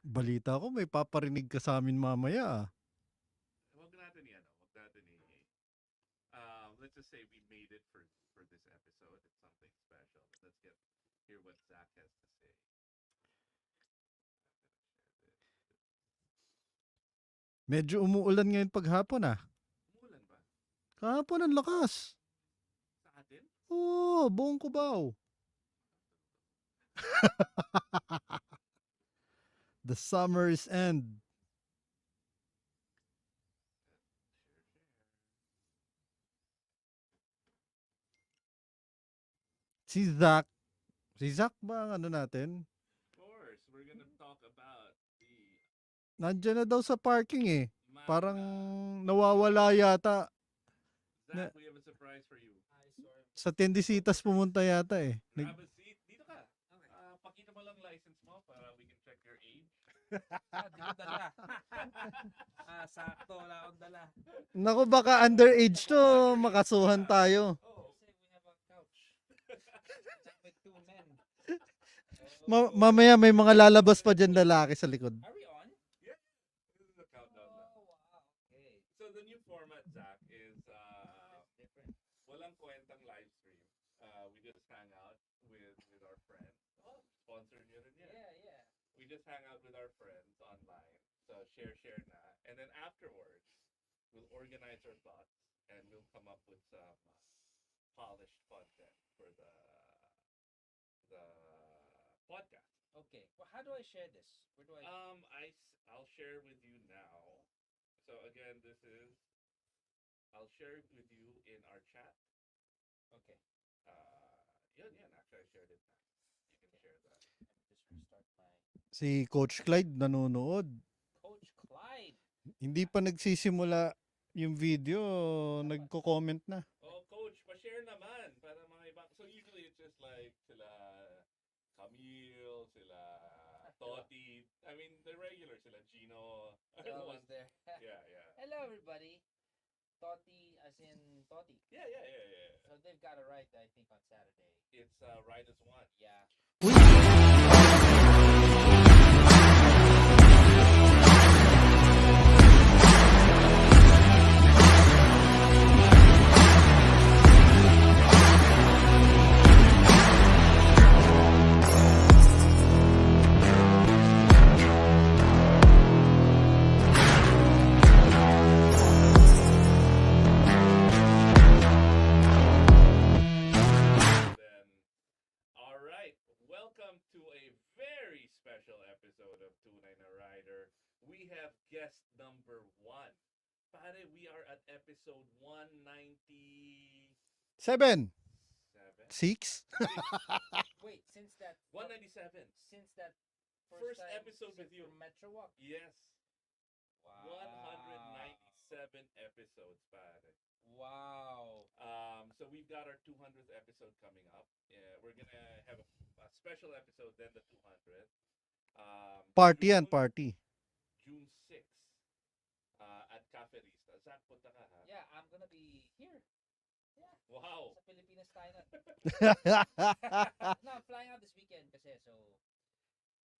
Balita ko may paparinig ka sa amin mamaya, ah. Wag natin yan. Wag natin let's just say we made it for this episode. It's something special. Let's get hear what Zach has to say. I'm gonna share this. Medyo umuulan ngayon paghapon, ah. Umulan ba? Kahapon ang lakas. Sa atin? Oo, buong Cubao. The summer's end. Si Zach. Si Zach ba ang ano natin? Of course, we're gonna talk about the Nandiyan na daw sa parking eh. Parang Makina. nawawala yata. Na, Zach, we have a surprise for you. sa Tendisitas pumunta yata eh. Grab a seat. Dito ka. Pakita mo lang license mo para we can check your age. Di ko dala. Sakto. Wala akong dala. Naku, baka underage to. Makasuhan tayo. Oh, Kasi we have a couch. With two men. Mamaya may mga lalabas pa dyan lalaki sa likod. Are we on? yeah. This is a countdown na. Oh, wow. Okay. So the new format, Zach, is Different. walang kwentang live stream. We just hang out with our friends. Oh, sponsor nyo rin yan. Yeah. We just hang out with our friends online. So share na. And then afterwards, we'll organize our thoughts and we'll come up with some polished content for the podcast. Okay. Well, how do I share this? Where do I? I'll share with you now. So again, I'll share it with you in our chat. Okay. Yeah. Actually, I shared it now. You can share that. Let me just restart my. Si Coach Clyde nanonood. Coach Clyde. Hindi pa nagsisimula yung video, nagko-comment na. Oh, coach, pa-share naman para mga iba. So usually it's just like sila Camille, sila Toti. I mean, the regular sila Gino. They're always there. Yeah. Hello, everybody. Toti, as in Toti. Yeah. So they've got a ride, I think, on Saturday. It's Ride as One. Yeah. Then, all right. Welcome to a very special episode of Tunay Na Rider. We have guest number 1. Pare, we are at episode 197. 7. 6. Wait, since that 197. first First time episode with you. from Metro Walk. Yes. Wow. 197 episodes, pare. Wow. So we've got our 200th episode coming up. Yeah, we're gonna have a special episode then the 200th. Party yan, June- party. June 6th at Cafe Rista. Zach, punta ka ha? Yeah, I'm gonna be here. Yeah. Wow. Sa Pilipinas tayo na. No, I'm flying out this weekend kasi so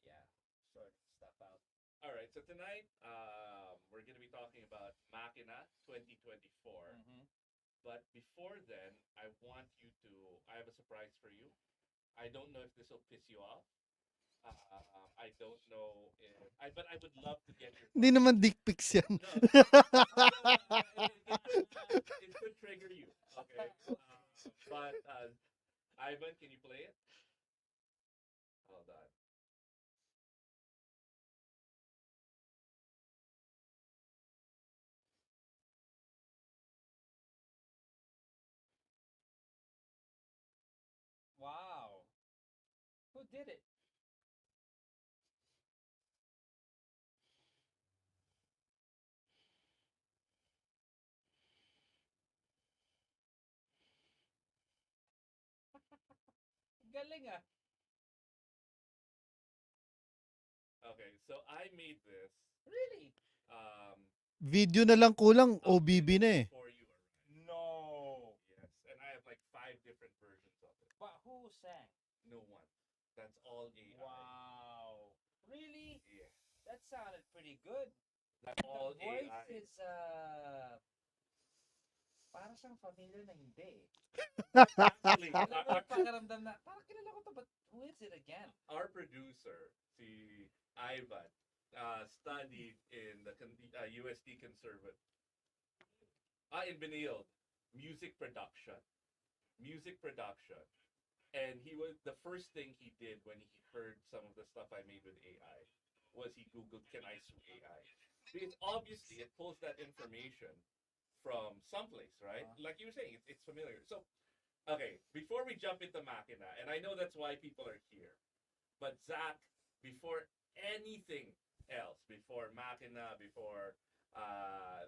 yeah, sort stuff out. All right. So tonight, we're gonna be talking about Makina 2024. Mm-hmm. But before then, I have a surprise for you. I don't know if this will piss you off. I don't know but I would love to get your Hindi naman dick pics yan. No. It could trigger you. Okay. But Ivan, can you play it? Hold on. Wow. Who did it? Galing ah. Okay, so I made this. Really? Video na lang kulang, OBB na eh. For you. No. Yes, and I have like 5 different versions of it. But who sang? No one. That's all AI. Wow. Really? Yeah. That sounded pretty good. That's The all voice AI. is para siyang familiar na hindi. Actually, Alam mo yung pakiramdam na, parang kilala ko to, but who is it again? our producer, si Ivan, studied in the USD Conservative. In Benilde, music production. Music production. And he was the first thing he did when he heard some of the stuff I made with AI was he googled, "Can I sue AI?" Because obviously it pulls that information from someplace, right? Like you were saying, it's familiar. So okay, before we jump into Makina, and I know that's why people are here, but Zach, before anything else, before Makina, before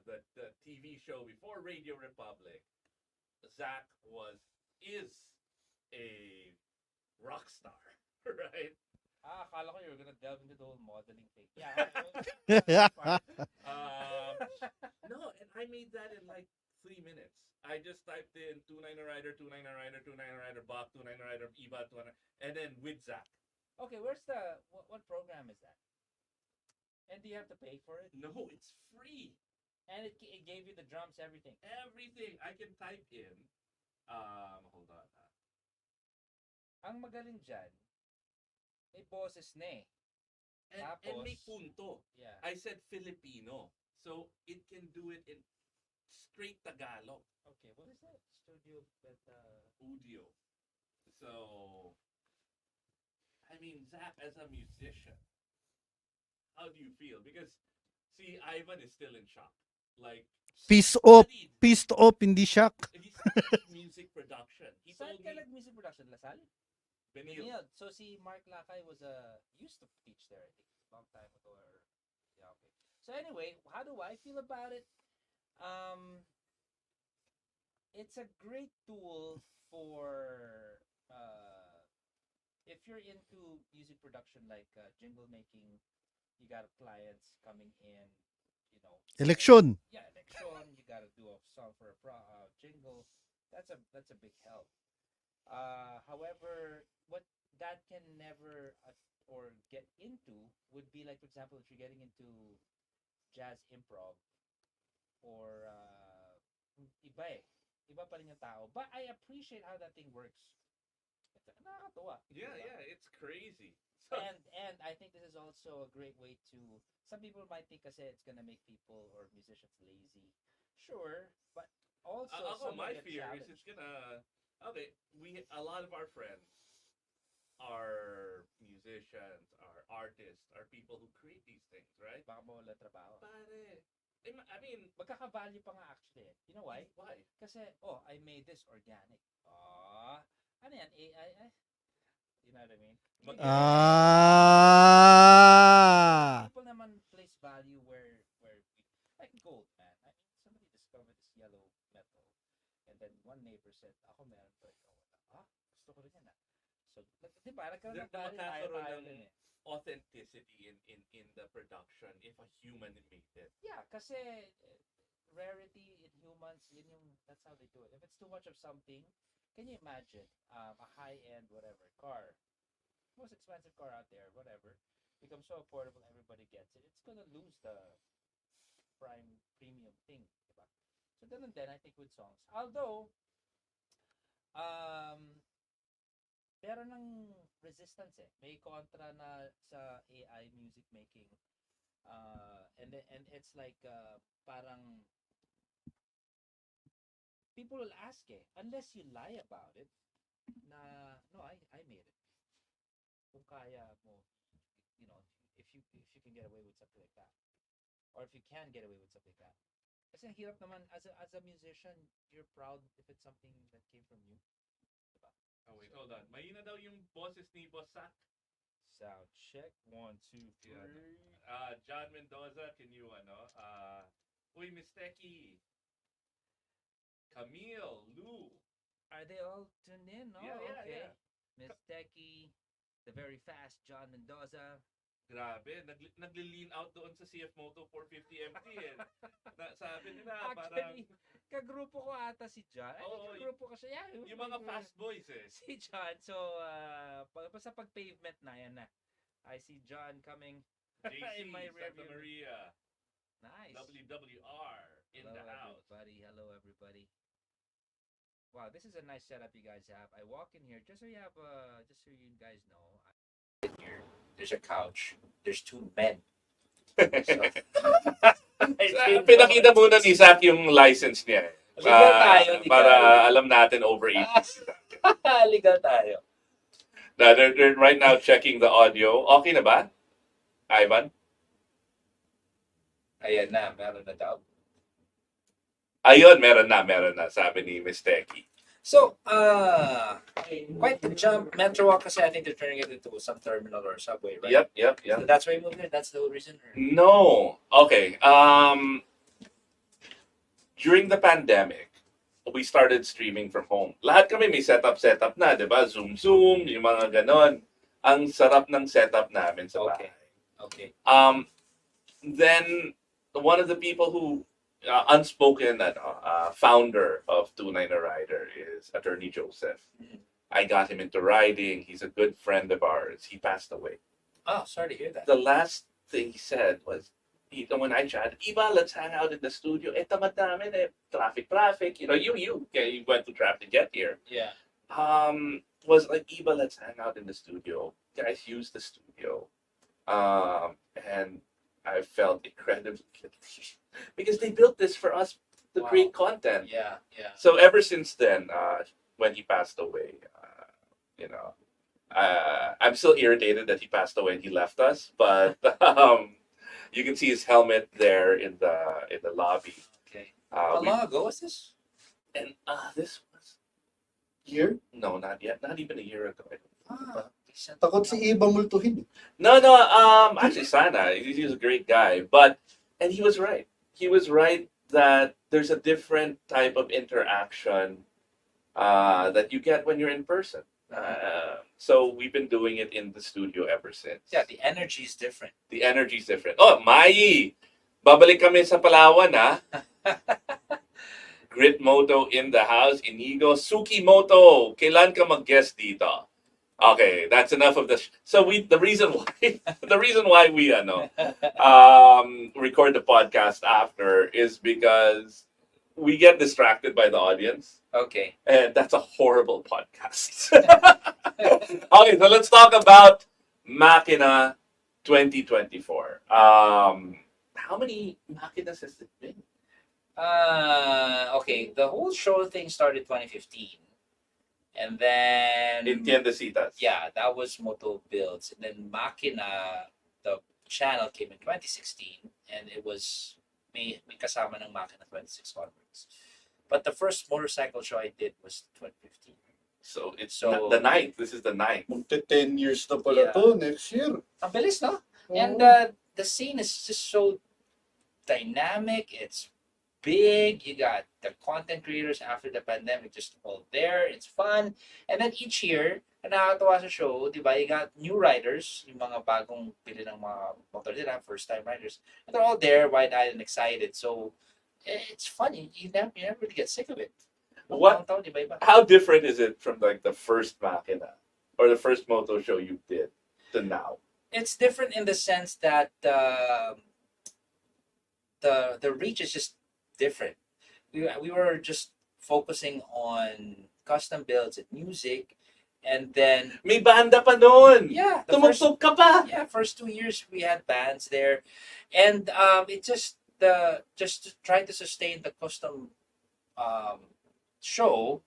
the TV show, before Radio Republic, Zach is a rock star, right? Akala ko you were gonna delve into the whole modeling thing. Yeah. No, and I made that in like 3 minutes. I just typed in Tunay Na Rider, Tunay Na Rider, Tunay Na Rider, Bach, Tunay Na Rider, Iba, Tunay Na, and then with Zach. Okay, where's the what program is that? And do you have to pay for it? No, it's free. And it gave you the drums, everything. Everything I can type in. Hold on. Ang magaling dyan, may boses na eh. And may Tapos, punto. yeah. I said Filipino, so it can do it in straight Tagalog. Okay, what is that? Studio Beta. Audio. So, I mean, Zach, as a musician, how do you feel? Because, see, Ivan is still in shock. Like, Peace up. studied, Pissed up, hindi shock. he studied music production. He Saan told ka me, nag-music production? Lasal? Benil. Benilde. So si Mark Lakay used to teach there, I think, a long time ago. Yeah, okay. So anyway, how do I feel about it? It's a great tool for if you're into music production, like jingle making. You got clients coming in, you know. Election. Yeah, election. You got to do a song for a jingle. That's a big help. However, what that can never or get into would be like, for example, if you're getting into jazz improv or iba eh. Iba pa rin yung tao. But I appreciate how that thing works. Nakakatuwa. Yeah, diba? yeah, it's crazy. So, And I think this is also a great way to, some people might think kasi it's gonna make people or musicians lazy. Sure, but also my get fear is challenged. it's gonna. Okay, a lot of our friends are musicians, are artists, are people who create these things, right? Baka mawala trabaho. Pare, I mean, Magkaka-value pa nga actually. You know why? why? Kasi, I made this organic. Ano yan? AI? You know what I mean? People naman place value where like gold, man. I mean, somebody discovered this yellow metal, and then one neighbor said, "Ako meron to, ikaw wala." Gusto ko rin yan ah. So, di ba? Nagkaroon ng value tayo din eh. Authenticity in the production if a human made it. Yeah, kasi rarity in humans, that's how they do it. If it's too much of something, can you imagine a high-end whatever car, most expensive car out there, whatever, becomes so affordable, everybody gets it. It's gonna lose the premium thing, diba? So ganun din, I think with songs. Although, meron ng resistance eh. May kontra na sa AI music making. And it's like parang people will ask unless you lie about it na no, I made it. Kung kaya mo, you know, if you can get away with something like that, or if you can get away with something like that. Kasi ang hirap naman as a musician, you're proud if it's something that came from you. Diba? Oh wait, hold on. Mahina daw yung boses ni Boss Sak. Sound check. 1, 2, 3. John Mendoza, can you uy, Miss Techie. Camille, Lou. Are they all tuned in? Oh, Yeah, okay. yeah. Miss Techie, the very fast John Mendoza. Grabe, nagli-lean out doon sa CF Moto 450 MT eh. Sabi nila Actually, parang kagrupo ko ata si John. Oo, kagrupo ko siya. Yeah, yung mga fast boys eh. Si John. So, sa pag-pavement na, yan na. I see John coming. JC, In my Santa rearview mirror. Maria, Nice. WWR in Hello, the house. everybody. Hello, everybody. Wow, this is a nice setup you guys have. I walk in here just so you have just so you guys know. In here, there's a couch. There's two men. So, Pinakita muna ni Zach yung license niya. Legal tayo, legal. Para alam natin over 18. Legal tayo. They're right now checking the audio. Okay na ba, Ivan? Ayan na, meron na daw. Ayun, meron na, sabi ni Miss Techie. So, quite the jump. Metro Walk kasi I think they're turning it into some terminal or subway, right? Yep. So that's why you moved there? That's the whole reason? Or? No. Okay. During the pandemic, we started streaming from home. Lahat kami may setup na, di ba? Zoom, yung mga ganon. Ang sarap ng setup namin sa bahay. Okay. Then, one of the people who, unspoken founder of Tunay Na Rider is Attorney Joseph. Mhm. I got him into riding. He's a good friend of ours. He passed away. Oh, sorry to hear that. The last thing he said was, when I chatted, Iba, let's hang out in the studio. Tamad namin traffic. You went to traffic to get here. Yeah. Was like, Iba, let's hang out in the studio. Guys, use the studio. And I felt incredibly guilty because they built this for us to Wow. create content. Yeah. So ever since then, when he passed away, I'm still irritated that he passed away and he left us. But you can see his helmet there in the lobby. Okay. Uh, How we- long ago was this? and this was Year? no, not yet, not even a year ago. Decent. Takot si Iba multuhin. No, actually, Sana, he's a great guy, and he was right. He was right that there's a different type of interaction that you get when you're in person. So we've been doing it in the studio ever since. Yeah, the energy is different. The energy's different. Oh, Mai! Babalik kami sa Palawan, ha? Grit Moto in the house. Inigo. Suki Moto. Kailan ka mag-guest dito? Okay, that's enough of this. So the reason why we record the podcast after is because we get distracted by the audience, Okay. and that's a horrible podcast. Okay, so let's talk about Makina 2024. How many Makinas has it been? Okay. The whole show thing started 2015. And then In Tiendecitas. yeah, that was Moto Builds. And then Makina, the channel came in 2016 and it was may kasama ng Makina 26 onwards. But the first motorcycle show I did was 2015. So it's So- the ninth. This is the ninth. Magte 10 years na pala Yeah. to next year. Ang bilis, no? And the scene is just so dynamic. It's big. You got the content creators after the pandemic just all there. It's fun. And then each year, ang nakakatawa sa show, di ba, you got new riders, yung mga bagong pili ng mga motor nila, first-time riders. And they're all there, wide-eyed and excited. So, it's funny. You never really get sick of it. What? Taon, iba-iba. How different is it from like the first Makina or the first moto show you did to now? It's different in the sense that the reach is just different. We were just focusing on custom builds and music, and then May banda pa noon. yeah, the first Tumugtog ka pa. first 2 years we had bands there, and it just to try to sustain the custom show,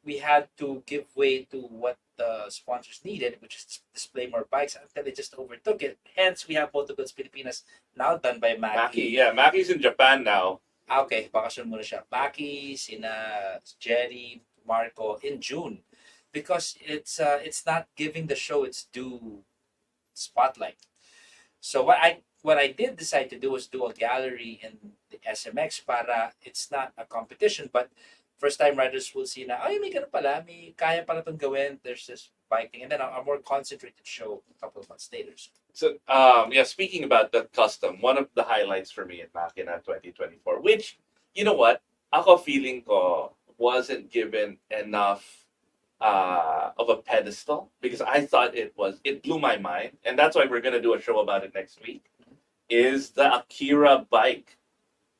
we had to give way to what the sponsors needed, which is display more bikes until they just overtook it. Hence, we have Moto Builds Pilipinas now done by Maki, Maki. yeah, Maki's in Japan now. Okay, bakasyon muna siya. Maki, sina Jerry, Marco in June, because it's not giving the show its due spotlight. So what I did decide to do was do a gallery in the SMX para it's not a competition, but first time riders will see na, ay, may ganun pala, may kaya pala itong gawin, there's this biking, and then a more concentrated show a couple of months later. So, speaking about the custom, one of the highlights for me at Makina 2024, which, you know what, ako feeling ko wasn't given enough of a pedestal because I thought it blew my mind, and that's why we're gonna do a show about it next week. is the Akira bike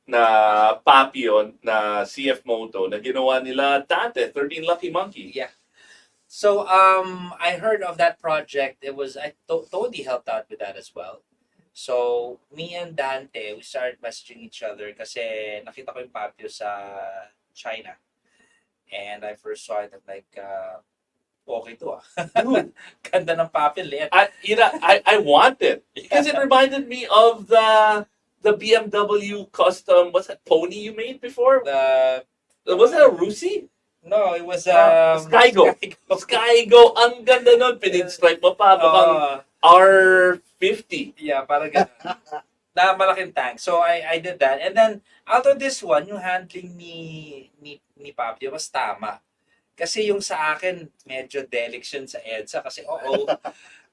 na Papillon na CF Moto na ginawa nila dati, 13 Lucky Monkey. Yeah. So I heard of that project. It was Tony helped out with that as well. So me and Dante, we started messaging each other kasi nakita ko yung Papio sa China. And I first saw it at like okay to Dude, Ganda ng Papio, liit. I want it because it reminded me of the BMW custom. What's that pony you made before? Was that a Rusi? No, it was Skygo. Skygo, ang ganda nun. Pinid-stripe mo pa. Mukhang R50. Yeah, parang ganun. Na malaking tank. So I did that. And then out of this one, yung handling ni Papio was tama. Kasi yung sa akin, medyo delic yun sa EDSA. Kasi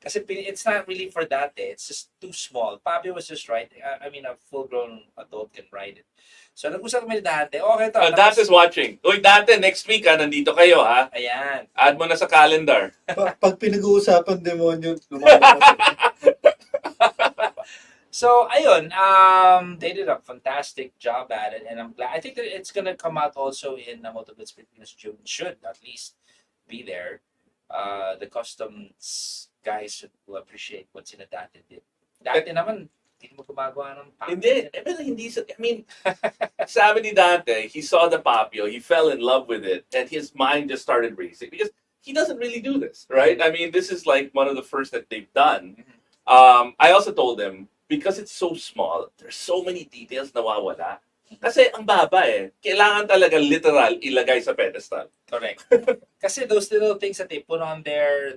kasi it's not really for that It's just too small. Papio was just right. I mean, a full-grown adult can ride it. So nag-usap kami ni Dante. Okay to. Dante is watching. Uy, Dante, next week nandito kayo ha. Ayan. Add mo na sa calendar. Pag pinag-uusapan demonyo, lumalabas. So ayun, they did a fantastic job at it, and I'm glad. I think that it's gonna come out also in Moto Blitz Pilipinas June. Should at least be there. The customs guys will appreciate what sina Dante did. Dante naman, hindi mo gumagawa ng pangit. Hindi. I mean, sabi ni Dante, he saw the Papio, he fell in love with it, and his mind just started racing because he doesn't really do this, right? I mean, this is like one of the first that they've done. I also told them, because it's so small, there's so many details na nawawala. Kasi ang baba kailangan talaga literal ilagay sa pedestal. Correct. Kasi those little things that they put on there,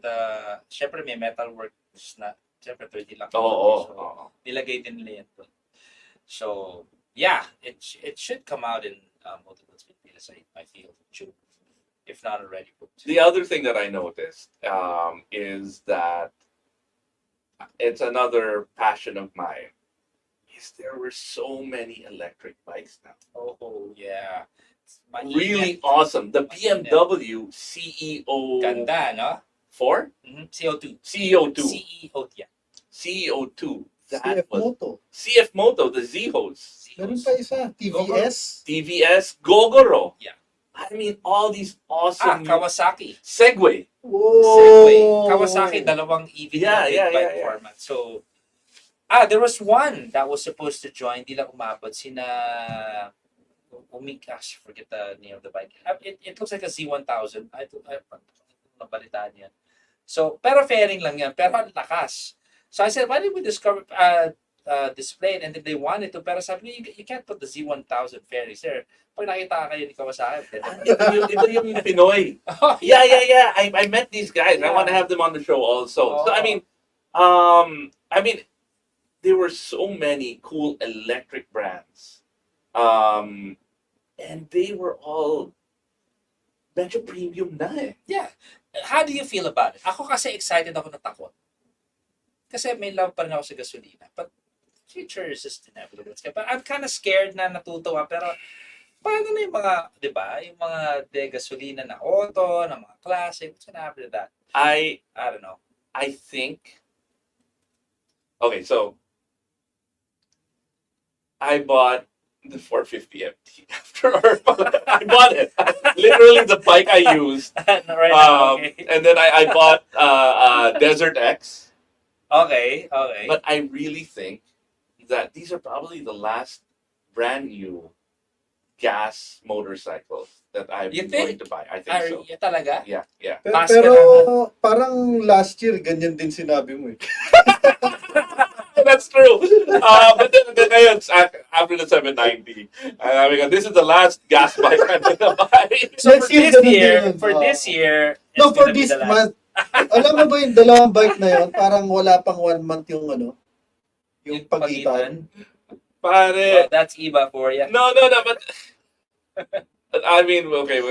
syempre may metal work na, syempre 30 lang. Oo. Nilagay din nila yan doon. So, yeah, it should come out in multiple speeds, I feel, June, if not already booked. The other thing that I noticed is that it's another passion of mine. Is there were so many electric bikes now. Oh, yeah. Really awesome. The BMW CEO Ganda, no? 4? CO2. CEO2. CEO, yeah. CEO2. CF Moto. CF Moto, the Z-Hose. Meron pa isa, TVS. TVS, Gogoro. Yeah. I mean, all these awesome Kawasaki. Segway. Segway. Kawasaki, dalawang EV na bike format. So, there was one that was supposed to join. Di lang umabot. Gosh, forget the name of the bike. It looks like a Z1000. I nabalitaan yan. So, pero fairing lang yan. Pero ang lakas. So I said, why did we display it? And then they wanted to. Pero sabi niya, you can't put the Z1000 fairies there. Pag nakita kayo ni Kawasaki. Ito yung Pinoy. Yeah. I met these guys. I want to have them on the show also. So I mean, there were so many cool electric brands. And they were all medyo premium na Yeah. How do you feel about it? Ako kasi excited ako na takot. Kasi may love pa rin ako sa gasolina. But future is just inevitable. But I'm kind of scared na natutuwa. Pero paano na yung mga, di ba? Yung mga gasolina na auto, na mga classic. What's gonna happen to that? I don't know. I think... Okay, so I bought the 450 MT after I bought it. Literally the bike I used. Right now, okay. And then I bought Desert X. Okay. But I really think that these are probably the last brand new gas motorcycles that I'm going to buy. I think so. Talaga? Yeah. Pero parang last year, ganyan din sinabi mo That's true. But then ngayon, after the 790, this is the last gas bike I'm gonna buy. So for this year, no, for this month. Alam mo ba yung dalawang bike na yun, parang wala pang 1 month yung yung pagitan. Pare. Well, that's iba for you. No, but I mean, okay,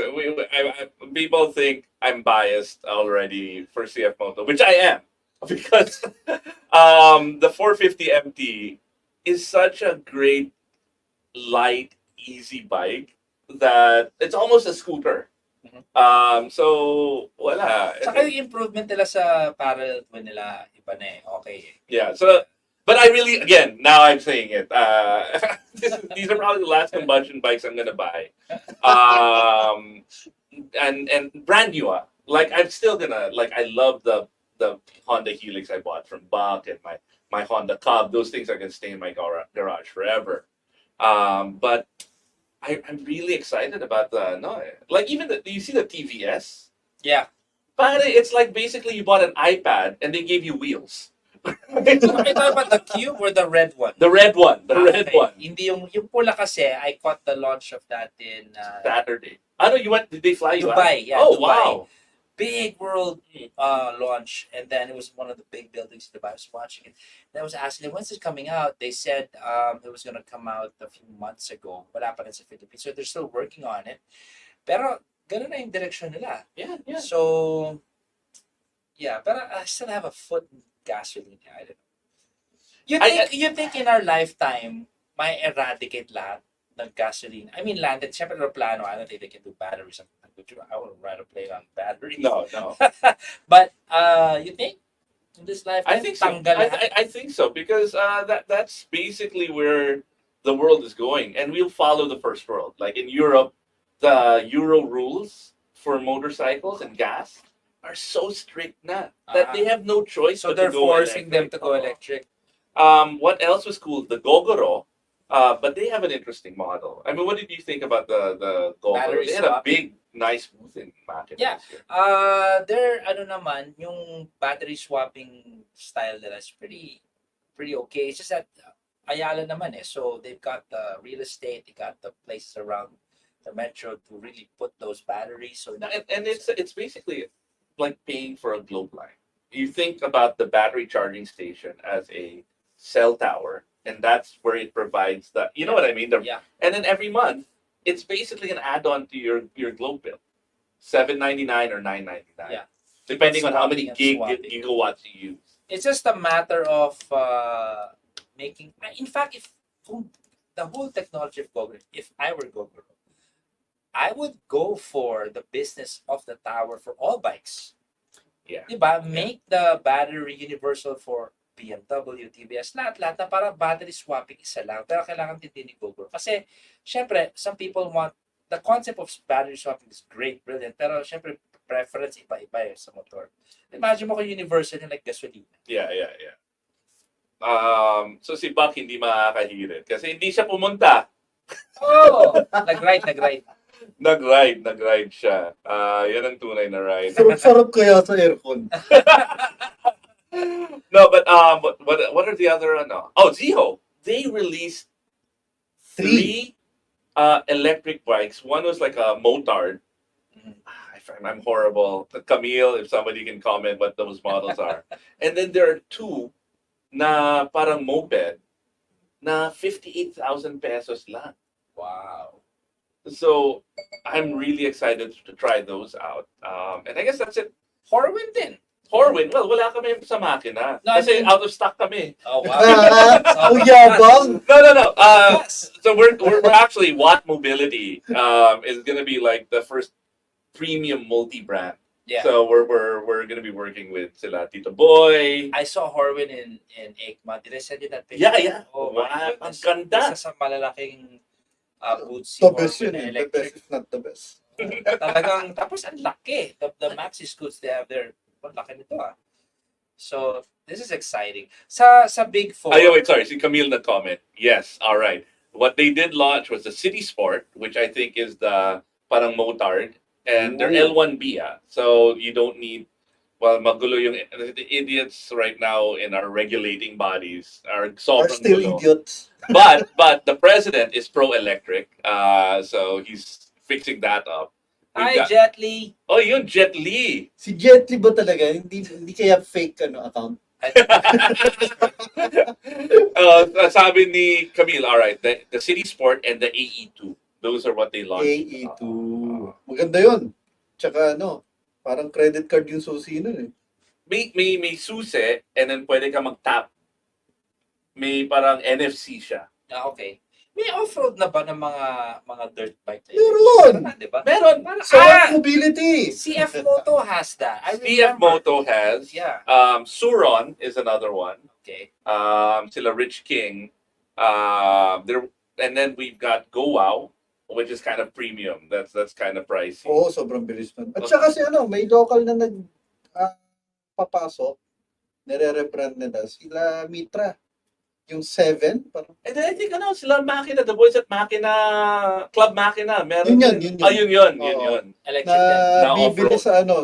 people think I'm biased already for CF Moto, which I am. Because the 450 MT is such a great, light, easy bike that it's almost a scooter. So, wala. Saka yung improvement nila sa parallel twin nila, iba na Okay. Yeah, so But I really, again, now I'm saying it. These are probably the last combustion bikes I'm gonna buy. Um, and brand new. Like I'm still gonna like. I love the Honda Helix I bought from Buck and my Honda Cub. Those things are gonna stay in my garage forever. But I'm really excited about the no, like even the you see the TVS. Yeah. But it's like basically you bought an iPad and they gave you wheels. Are you talking about the cube or the red one? The red one. The red Okay. one. Hindi yung pula kasi, I caught the launch of that in Saturday. I know you went. Did they fly you out? Dubai. Yeah, Oh Dubai. wow. Big world launch, and then it was one of the big buildings in Dubai. I was watching it. And I was asking them, when's it coming out? They said it was going to come out a few months ago. Wala pa rin sa Philippines. So they're still working on it. Pero ganun na yung direction nila. Yeah, yeah. So, yeah, but I still have a foot in gasoline. I don't know. You think in our lifetime, may eradicate lahat ng gasoline? I mean, landed, syempre aeroplano, I don't think they can do batteries. I would rather play on batteries. No, no. But, you think? In this lifetime, I think so. tanggal lahat? I think so because that's basically where the world is going, and we'll follow the first world. Like in Europe, the Euro rules for motorcycles and gas are so strict now that they have no choice. So but they're to go forcing them electric. to go electric. What else was cool? The Gogoro. But they have an interesting model. I mean, what did you think about the Gogoro? Battery They had a swap. big, nice booth in Makina. Yeah. this year. There, ano naman, yung battery swapping style nila is pretty okay. It's just that Ayala naman eh. So they've got the real estate, they got the places around the metro to really put those batteries. So And it's basically like paying for a globe line. You think about the battery charging station as a cell tower, and that's where it provides the. You know what I mean? yeah. And then every month, it's basically an add-on to your globe bill, $7.99 or $9.99. Yeah. Depending on how many Swapping. gigawatts you use. It's just a matter of making. In fact, if the whole technology of Gogoro, if I were Gogoro, I would go for the business of the tower for all bikes. Yeah. Diba? Make the battery universal for BMW, TVS, lahat na para battery swapping isa lang. Pero kailangan tintin ni Gogoro. Kasi, syempre, some people want, the concept of battery swapping is great, brilliant. Pero, syempre, preference iba-iba sa motor. Imagine mo kung universal yung like gasolina. Yeah. So si Buck hindi makakahirit kasi hindi siya pumunta. Oh! Nag-ride. Nag-ride siya. Yan ang tunay na ride. Sarap kaya sa aircon. No, but what are the other Ziho. They released three electric bikes. One was like a motard. I'm horrible. Camille, if somebody can comment what those models are. And then there are two na parang moped na 58,000 pesos lang. Wow. So I'm really excited to try those out. And I guess that's it. Horwin din. Horwin, well, wala kami sa Makina. No, Kasi I mean- out of stock kami. Oh, wow. Ang yabang. No. Yes. So we're actually Watt Mobility is gonna be like the first premium multi-brand. Yeah. So we're gonna be working with sila Tito Boy. I saw Horwin in Ekman. Did I send you that picture? Yeah. Oh, Wow, my ang goodness. ganda. Isa sa malalaking boots si The best Horwin yun na eh. The electric. best is not the best. Talagang, tapos ang laki. The maxi scoots they have there. Ang laki nito ah. So, this is exciting. Sa Big Four. Wait, sorry. Si Camille na comment. Yes, all right. What they did launch was the City Sport, which I think is the parang motard. And they're Ooh. L1B. So you don't need, well, magulo yung, the idiots right now in our regulating bodies are Are sobrang still gulo. idiots. But the president is pro-electric. So he's fixing that up. We've Hi, got- Jet Li. Oh, yun, Jet Li. Si Jet Li ba talaga? Hindi kaya fake account? Sabi ni Camille, all right, the City Sport and the AE2. Those are what they launched. AE2. Maganda yun. Tsaka parang credit card yung susi nun eh. May susi and then pwede ka mag-tap. May parang NFC siya. Ah, okay. May off-road na ba ng mga dirt bike? Meron! Na, di ba? Meron. Parang, Self mobility. CF Moto has that. I CF remember. Moto has. Yeah. Suron is another one. Okay. Sila Rich King. There, and then we've got Go Wow, which is kind of premium. That's kind of pricey. Oo, sobrang bilis nun. At saka kasi may local na papasok, nire-rebrand nila, sila Mitra. Yung 7, parang, And then I think sila Makina, the boys at Makina, Club Makina, meron Yun yun, din. yun yun. Yun Oo. yun. Electric na yan. Na bibili off-road. sa sa Wow,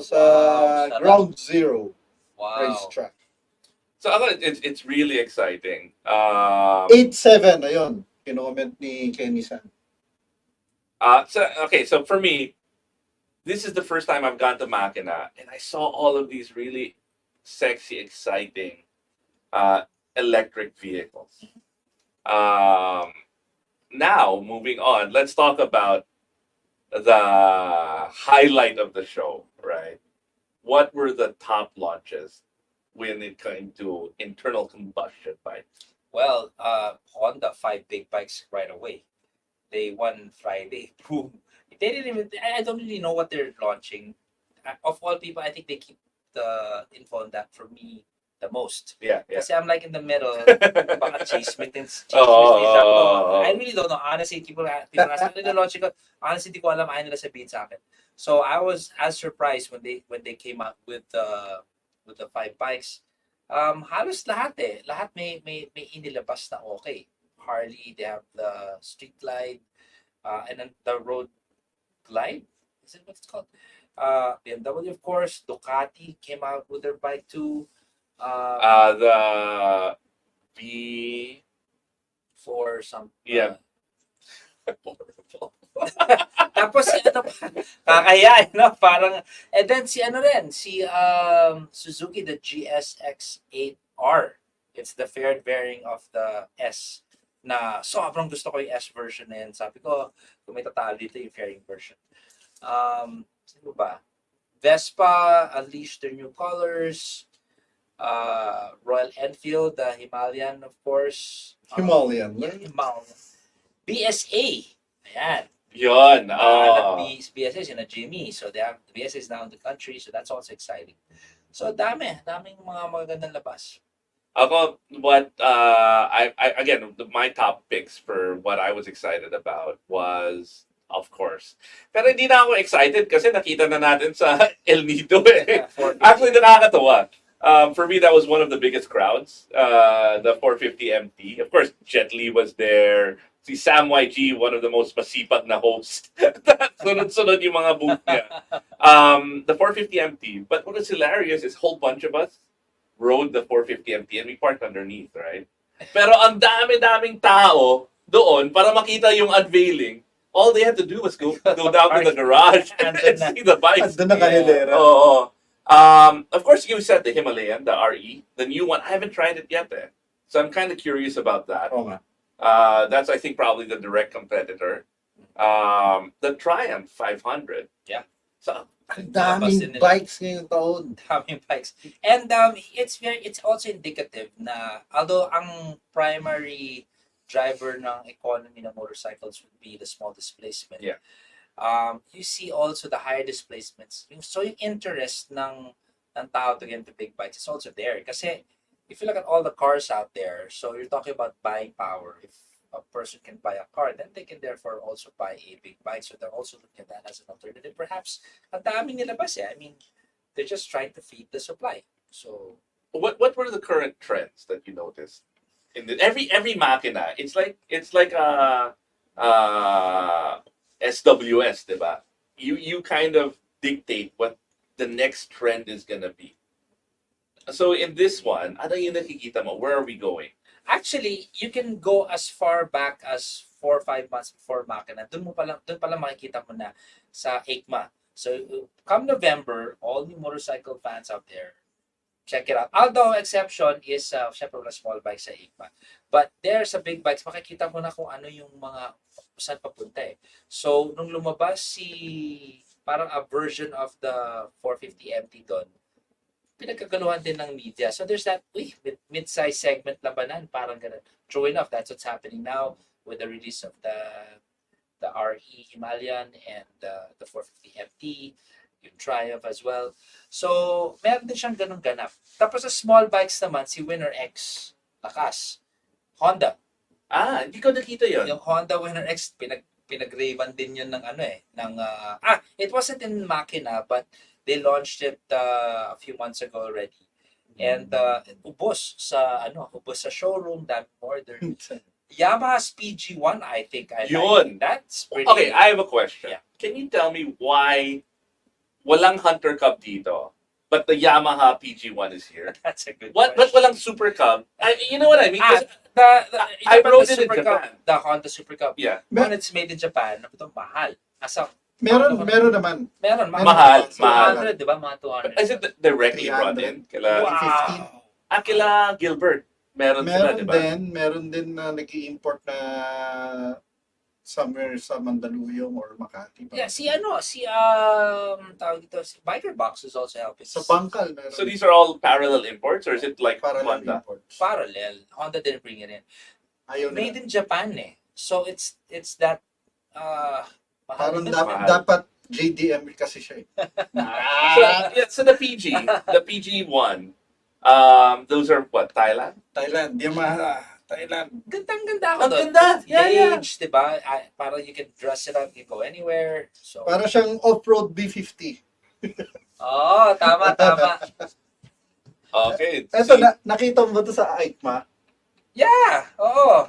sarap. Ground Zero Wow. racetrack. So it's really exciting. 8-7, ayun. Kinoment ni Kenny San. So for me, this is the first time I've gone to Makina, and I saw all of these really sexy, exciting electric vehicles. Now, moving on, let's talk about the highlight of the show, right? What were the top launches when it came to internal combustion bikes? Well, Honda 5 big bikes right away. They won Friday. Boom. They didn't even. I don't really know what they're launching. Of all people, I think they keep the info on that for me the most. Yeah, yeah. Kasi I'm like in the middle. Baka chase me din Oh. ako. I really don't know. Honestly, people ask me, the launching ko, honestly, di ko alam, ayaw nila sabihin sa akin. So I was as surprised when they came out with the 5 bikes. Halos lahat Lahat may inilabas na okay. Harley, they have the Street Glide, and then the Road Glide. Is it what it's called? BMW, of course. Ducati came out with their bike too. The V. For some Yeah. Tapos si ano pa, kakaya, no? Parang, and then si ano rin, si Suzuki, the GSX-8R. It's the fair variant of the S na sobrang gusto ko yung S version na yun. Sabi ko, kung may tatalo dito yung fairing version. Sino ba? Vespa unleashed their new colors. Royal Enfield, the Himalayan, of course. Himalayan. Yeah, Himalayan. BSA. Ayan. Yun. BSA is in a Jimmy. So they have the BSA is now in the country. So that's also exciting. So daming mga magagandang labas. Ako, what I again, my top picks for what I was excited about was, of course. Pero hindi na ako excited kasi nakita na natin sa El Nido eh. Actually, nakakatawa. For me, that was one of the biggest crowds. The 450 MT. Of course, Jet Li was there. Si Sam YG, one of the most masipag na hosts. Sunod-sunod yung mga booth niya. The 450 MT. But what is hilarious is a whole bunch of us rode the 450 MT and we parked underneath, right? Pero ang dami-daming tao doon para makita yung unveiling. All they had to do was go down to the garage and see the bikes. Andun na kahilera. Oo. Of course, you said the Himalayan, the RE, the new one. I haven't tried it yet. So I'm kind of curious about that. Oo nga. That's, I think, probably the direct competitor. The Triumph 500. Yeah. So, Ang daming bikes ngayong taon. Daming bikes. And it's also indicative na although ang primary driver ng economy ng motorcycles would be the small displacement. Yeah. You see also the higher displacements. So yung interest ng tao to get into big bikes is also there. Kasi if you look at all the cars out there, so you're talking about buying power. If a person can buy a car, then they can therefore also buy a big bike. So they're also looking at that as an alternative. Perhaps ang daming nilabas I mean, they're just trying to feed the supply. So what were the current trends that you noticed? In every Makina, it's like SWS, diba? You kind of dictate what the next trend is gonna be. So in this one, ano yung nakikita mo? Where are we going? actually, you can go as far back as 4 or 5 months before Makina. Doon pala makikita mo na sa EICMA. So come November, all new motorcycle fans out there, check it out. Although exception is syempre wala small bikes sa EICMA. But there sa big bikes, makikita mo na kung ano yung mga saan papunta So nung lumabas parang a version of the 450 MT doon, pinagkagaluhan din ng media. So there's that, mid-size segment labanan, parang ganun. True enough, that's what's happening now with the release of the RE Himalayan and the 450 MT, yung Triumph as well. So, meron din siyang ganung ganap. Tapos sa small bikes naman, si Winner X, lakas. Honda. Hindi ko nakita yun. Yung Honda Winner X, pinag-raven din yun ng ano eh. It wasn't in Makina, but they launched it a few months ago already. And ubos sa showroom, that order. Yamaha's PG1, I think. Yun. That's pretty... Okay, I have a question. Yeah. Can you tell me why walang Hunter Cup dito, but the Yamaha PG1 is here? That's a good But question. walang Super Cup? You know what I mean? 'Cause I rode the it in Super Cup, Japan. the Honda Super Cup. Yeah. When it's made in Japan, ito mahal. Meron naman. Meron, Mahal. 200, di ba? Mga 200. Is it directly brought in? 300. Wow. Kila Gilbert. Meron sila, di ba? Meron din na nag-i-import na somewhere sa Mandaluyong or Makati. Yeah, tawag dito, si Biker Box is also helping. Sa Bangkal meron. So these are all parallel imports, or is it like parallel Honda? imports. Parallel. Honda didn't bring it in. Ayaw Made nila. in Japan eh. So it's that mahal Parang din. dapat JDM kasi siya eh. So the PG1, those are what, Thailand? Thailand, Yamaha, Thailand. Gandang-ganda ako Ang doon. ganda! Yeah. Gauge, di ba? Parang you can dress it up, you go anywhere. So, Para siyang off-road B50. tama. Okay. Eto, nakita mo ba ito sa EICMA? Yeah, oo.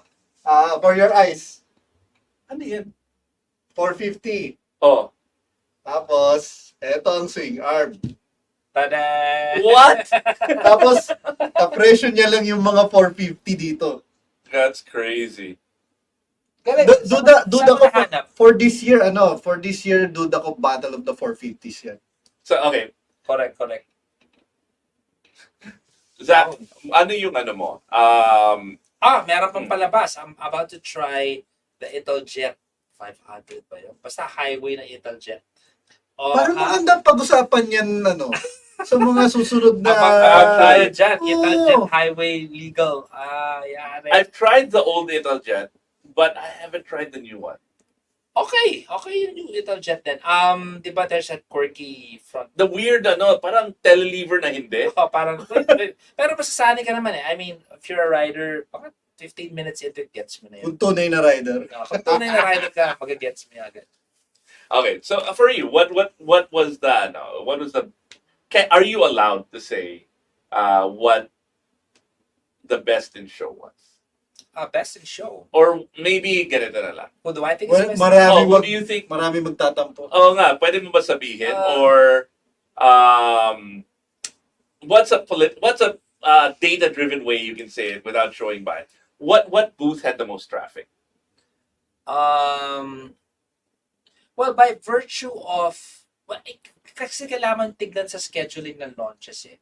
For your eyes, Ano yan? 450. Oh. Tapos, eto ang swing arm. Tada! What? Tapos, kapresyo niya lang yung mga 450 dito. That's crazy. Galing. Duda Saan ko nahanap? for this year, duda ko Battle of the 450s yan. So, okay. Correct. Zach, ano yung ano mo? Meron pang palabas. I'm about to try the Italjet 500 ba yun? Basta highway na Italjet. Parang magandang pag-usapan yan, sa mga susunod na... Tayo dyan, Oo. Italjet highway legal. Yari. I've tried the old Italjet, but I haven't tried the new one. Okay yung new Italjet din. Di ba there's that quirky front? The weird, parang telelever na hindi. Parang, pero masasanay ka naman eh. I mean, if you're a rider, baka 15 minutes into it, gets mo na yun. Kung tunay na rider. Kung tunay na rider ka, mag-gets mo agad. Okay, so for you, what was that? What was the? Are you allowed to say what the best in show was? Best in show. Or maybe ganito na lang. Who do I think Well, is best? Who do you think? Marami magtatampo. Oo nga, pwede mo ba sabihin? Or what's a data-driven way you can say it without showing by? What booth had the most traffic? Well, by virtue of, kasi kailangan tignan sa scheduling ng launches eh.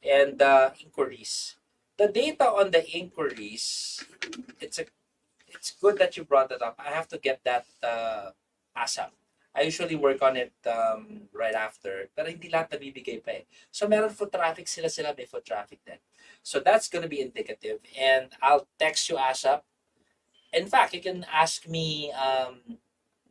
And inquiries. The data on the inquiries, it's good that you brought that up. I have to get that ASAP. I usually work on it right after, pero hindi lahat nabibigay pa eh. So meron foot traffic, sila may foot traffic din. So that's gonna be indicative. And I'll text you ASAP. In fact, you can ask me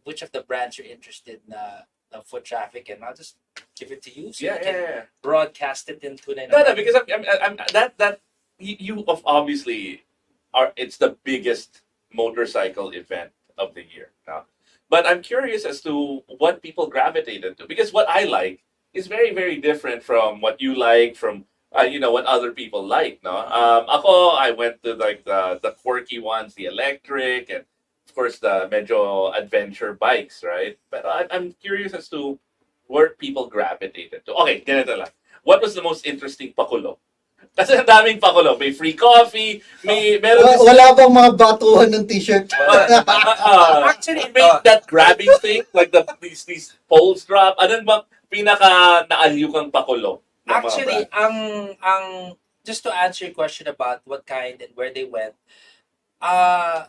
which of the brands you're interested na foot traffic, and I'll just give it to you so you can broadcast it in Tunay Na Rider. No, because I'm that you obviously are. It's the biggest motorcycle event of the year now. But I'm curious as to what people gravitated to, because what I like is very, very different from what you like, from what other people like. No, I went to like the quirky ones, the electric, and of course the medyo adventure bikes, right? But I'm curious as to where people gravitated to. Okay, ganito lang. What was the most interesting pakulo? Kasi ang daming pakulo. May free coffee, meron Wala bang mga batuhan ng t-shirt? actually made that grabbing thing, like these poles drop. Anong ba pinaka naaliw kang pakulo? Actually, ang just to answer your question about what kind and where they went,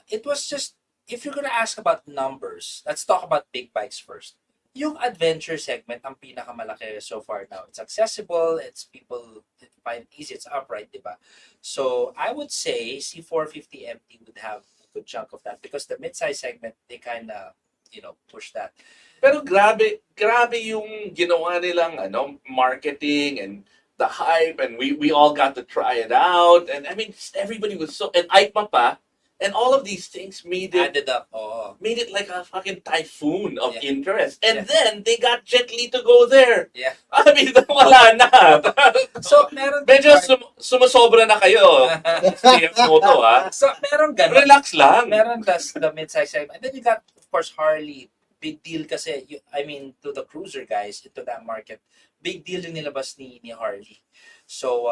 it was just, if you're gonna ask about numbers, let's talk about big bikes first. Yung adventure segment, ang pinakamalaki so far now. It's accessible, it's people find it easy, it's upright, di ba? So, I would say C450 MT would have good chunk of that because the mid-size segment they kind of push that. Pero grabe yung ginawa nilang marketing and the hype, and we all got to try it out, and I mean everybody was so, and Aikma pa, and all of these things Added up. Oh, made it like a fucking typhoon of Yeah. interest. And Yeah. then they got Jet Li to go there. yeah. I mean, wala na. So meron Medyo sumusobra na kayo. CFO to, ha? So meron ganun. Relax lang. Meron the mid-size segment. And then you got, of course, Harley. Big deal kasi, I mean, to the cruiser guys, into that market, big deal yung nilabas ni Harley. So,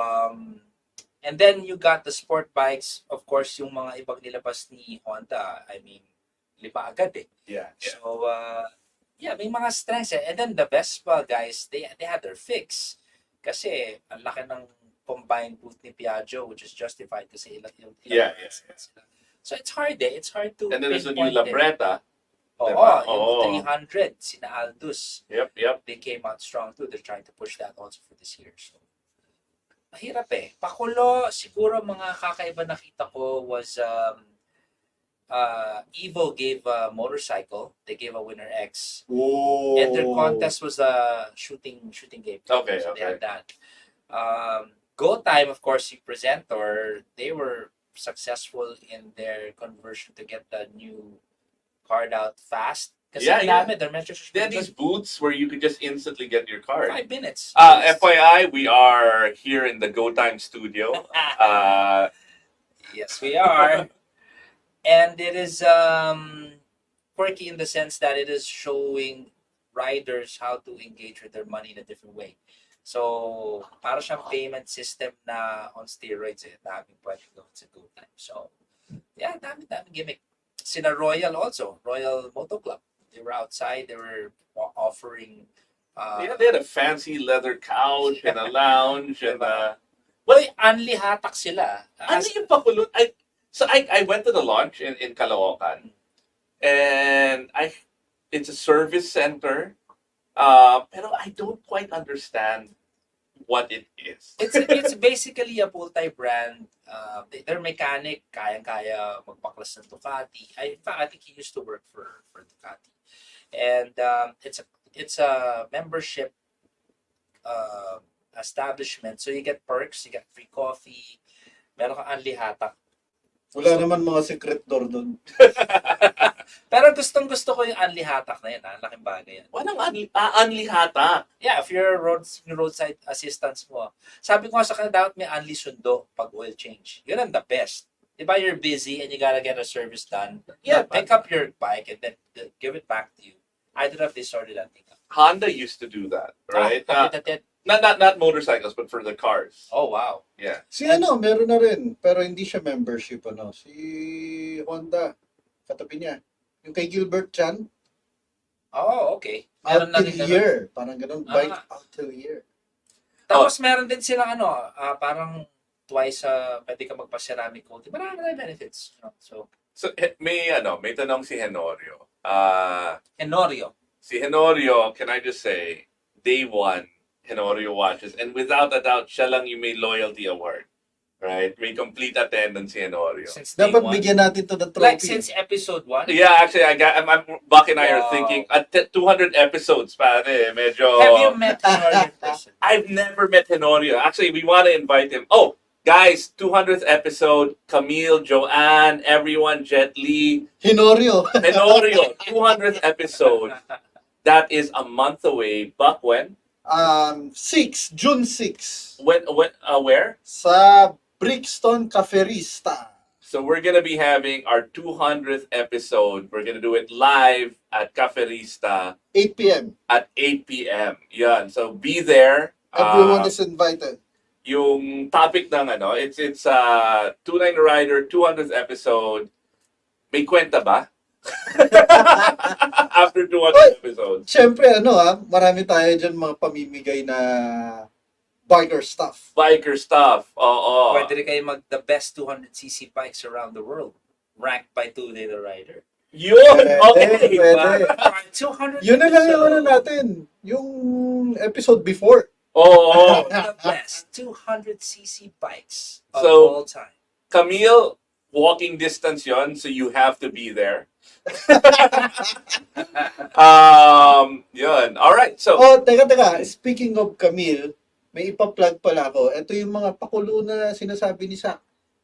and then you got the sport bikes, of course, yung mga ibang nilabas ni Honda, I mean, 5 agad eh. Yeah. So, yeah, may mga strengths eh. And then the Vespa guys, they had their fix. Kasi, ang laki ng combined booth ni Piaggio, which is justified kasi ilang Yeah. sila. So it's hard eh. It's hard to And then there's the new pinpoint it. Labretta. Oo, Diba? yung 300, sina Aldous, Yep. they came out strong too. They're trying to push that also for this year. So, mahirap eh. Pakulo, siguro mga kakaiba nakita ko was Evo gave a motorcycle. They gave a Winner X. Oh. And their contest was a shooting game. Okay, So they okay. had that. Go Time, of course, the presenter, they were successful in their conversion to get the new card out fast. Kasi Yeah, ang dami, their metrics They are had these booths where you could just instantly get your card. 5 minutes. FYI, we are here in the Go Time studio. Yes, we are. And it is quirky in the sense that it is showing riders how to engage with their money in a different way. So, para siyang payment system na on steroids eh. Daming pwede gawin sa Go Time. So, yeah, daming gimmick. Sina Royal also, Royal Moto Club. They were outside, they were offering... Yeah, they had a fancy leather couch and a lounge and well, Anli hatak sila. ano yung pakulot? I went to the launch in Caloocan, and it's a service center, pero I don't quite understand what it is. It's basically a multi-brand. Their mechanic, kayang-kaya magpaklas ng Ducati. In fact, I think he used to work for Ducati. And it's a membership establishment. So you get perks, you get free coffee, meron kang Anli hatak. Wala naman mga secret door doon. Pero gustong-gusto ko yung Anli hatak na yan. Ang laking bagay yan. Walang anlihata. Yeah, if you're roadside assistance mo. Sabi ko nga sa kanila, dapat may Anli sundo pag oil change. Yun ang the best. Diba you're busy and you gotta get a service done? Yeah, pick up your bike and then give it back to you. I don't know if they started that thing up. Honda used to do that, right? Not motorcycles, but for the cars. Oh, wow. Yeah. Si meron na rin. Pero hindi siya membership, Si Honda. Katabi niya. Yung kay Gilbert Chan. Oh, okay. Out Meron na till rin ganun. year. Parang ganun. Bike Ah. out till year. Tapos meron din silang parang twice pwede ka magpa-ceramic coating. Marami benefits. So, may tanong si Henorio. Enorio. Si Henorio, can I just say, day one, Henorio watches, and without a doubt, siya lang yung may loyalty award. Right? May complete attendance si Henorio. Since day Dapat one. bigyan natin to the trophy. Like since episode 1? Yeah, actually, Buck and I are Wow. thinking, at 200 episodes, pare, medyo... Have you met Enorio in person? I've never met Henorio. Actually, we want to invite him. Oh, guys, 200th episode, Camille, Joanne, everyone, Jet Li, Hinorio. Henorio, 200th episode. That is a month away. Buck, when? 6, June 6. Where? Sa Brixton Caferista. So we're gonna be having our 200th episode. We're gonna do it live at Caferista 8 p.m. at 8 p.m. Yan. So be there. Everyone is invited. Yung topic ng it's Tunay Na Rider 200th episode. May kwenta ba? After 200 episodes. Siyempre, marami tayo dyan mga pamimigay na biker stuff. Biker stuff. Oo. Pwede rin kayo the best 200cc bikes around the world. Ranked by Tunay Na Rider. Yun! Okay! Pwede. 200 Yun na lang yung episode. natin. Yung episode before. Oo. The best 200cc bikes of So, all time. Camille, walking distance yon, so you have to be there. Yun. All right. So, Oh, teka. Speaking of Camille, may ipa-plug pala ako. Ito yung mga pakulo na sinasabi ni Sak.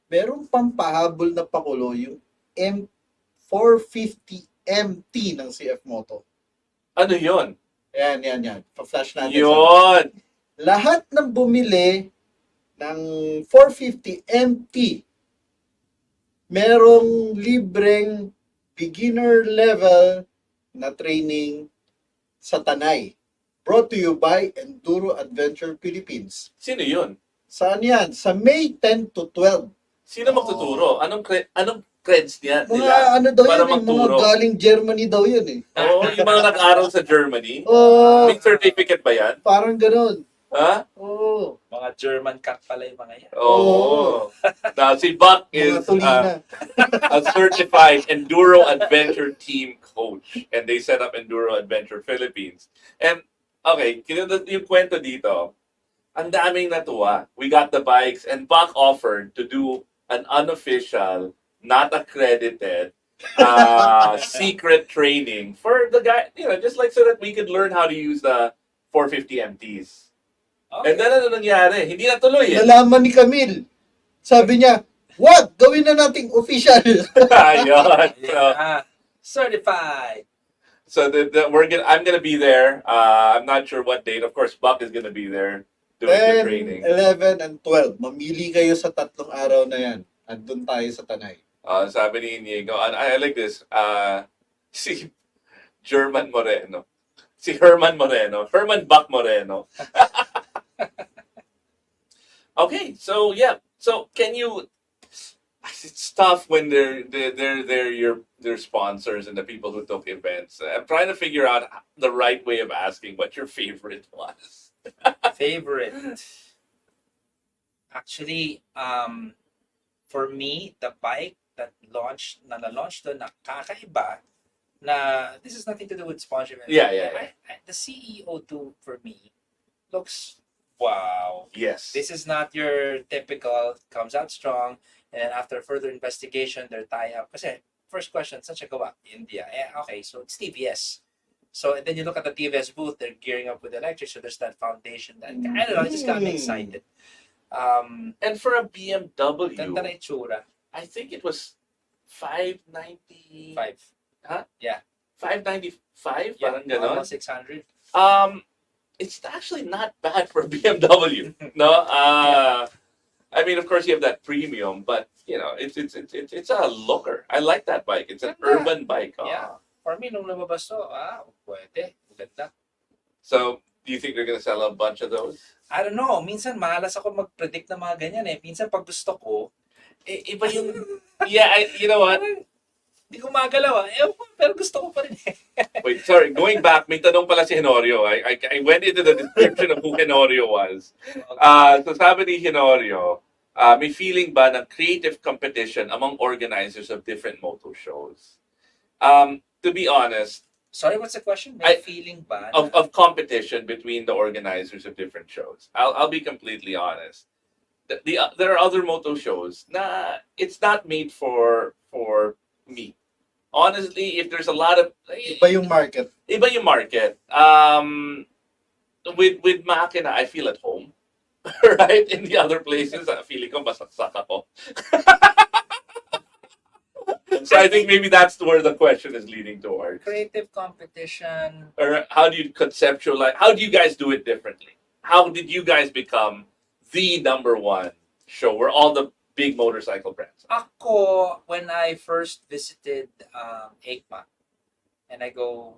Merong pampahabol na pakulo, yung M450MT ng CF Moto. ano yun? Yan. Pa-flash natin. Yun. Lahat ng bumili ng 450MT, merong libreng beginner level na training sa Tanay. Brought to you by Enduro Adventure Philippines. Sino yun? Saan yan? Sa May 10 to 12. Sino magtuturo? Anong creds niya Mga nila? ano daw para yan eh, mga magturo? galing Germany daw yan eh. Oo, yung mga nag-aral sa Germany. Oh, May certificate ba yan? parang ganun. Ha? Oh, Mga German cut pala yung mga yan. Oo. Now, si Buck mga is tulina. a certified Enduro Adventure Team coach. And they set up Enduro Adventure Philippines. And, okay, yung kwento dito, ang daming natuwa. We got the bikes and Buck offered to do an unofficial, not accredited, secret training for the guy, just like so that we could learn how to use the 450 MTs. Okay. And then ano nangyari? Hindi natuloy eh. Nalaman ni Camille. Sabi niya, what? Gawin na nating official. Ayun. So, Yeah. Certified. so I'm gonna be there. I'm not sure what date. Of course, Buck is gonna be there doing the 10, training. 11, and 12. Mamili kayo sa tatlong araw na yan. Andun tayo sa Tanay. Sabi ni Inigo, I like this. Si German Moreno. Si Herman Moreno. Herman Buck Moreno. Okay, so yeah. So can you? It's tough when they're your sponsors and the people who took events. I'm trying to figure out the right way of asking what your favorite was. Favorite. Actually, for me, the bike that na-launch doon na kakaiba, na this is nothing to do with sponsorship. Yeah. The CEO2 for me looks wow. Yes. This is not your typical comes out strong, and then after further investigation, they're tie up. Kasi first question, saan siya gawa? India. Okay, so it's TVS. So and then you look at the TVS booth, they're gearing up with electric, so there's that foundation that, I don't know, it just got me excited. And for a BMW, Ganda na itsura. I think it was 590. 5. Huh? Yeah. 595, Yeah, parang ganon. almost 600. It's actually not bad for a BMW. No, I mean, of course, you have that premium, but it's a looker. I like that bike. It's an Ganda. urban bike. Yeah. For me, nung lumabas to, pwede. Ganda. So, do you think they're gonna sell a bunch of those? I don't know. Minsan, malas ako mag-predict ng mga ganyan eh. Minsan, pag gusto ko, Iba yung... Yeah, you know what? parang hindi ko magalaw. Pero gusto ko pa rin eh. Wait, sorry. Going back, may tanong pala si Henorio. I went into the description of who Henorio was. So sabi ni Henorio, may feeling ba ng creative competition among organizers of different moto shows? To be honest, Sorry, what's the question? May feeling ba? of competition between the organizers of different shows. I'll be completely honest. There are other moto shows na it's not made for me. Honestly, if there's a lot of Iba yung market. Iba yung market. With Makina, I feel at home. Right? In the other places, feeling ko masaksak ako. So I think maybe that's where the question is leading towards. Creative competition. Or how do you conceptualize? How do you guys do it differently? How did you guys become the number one show where all the big motorcycle brands are? Ako, when I first visited EICMA, and I go,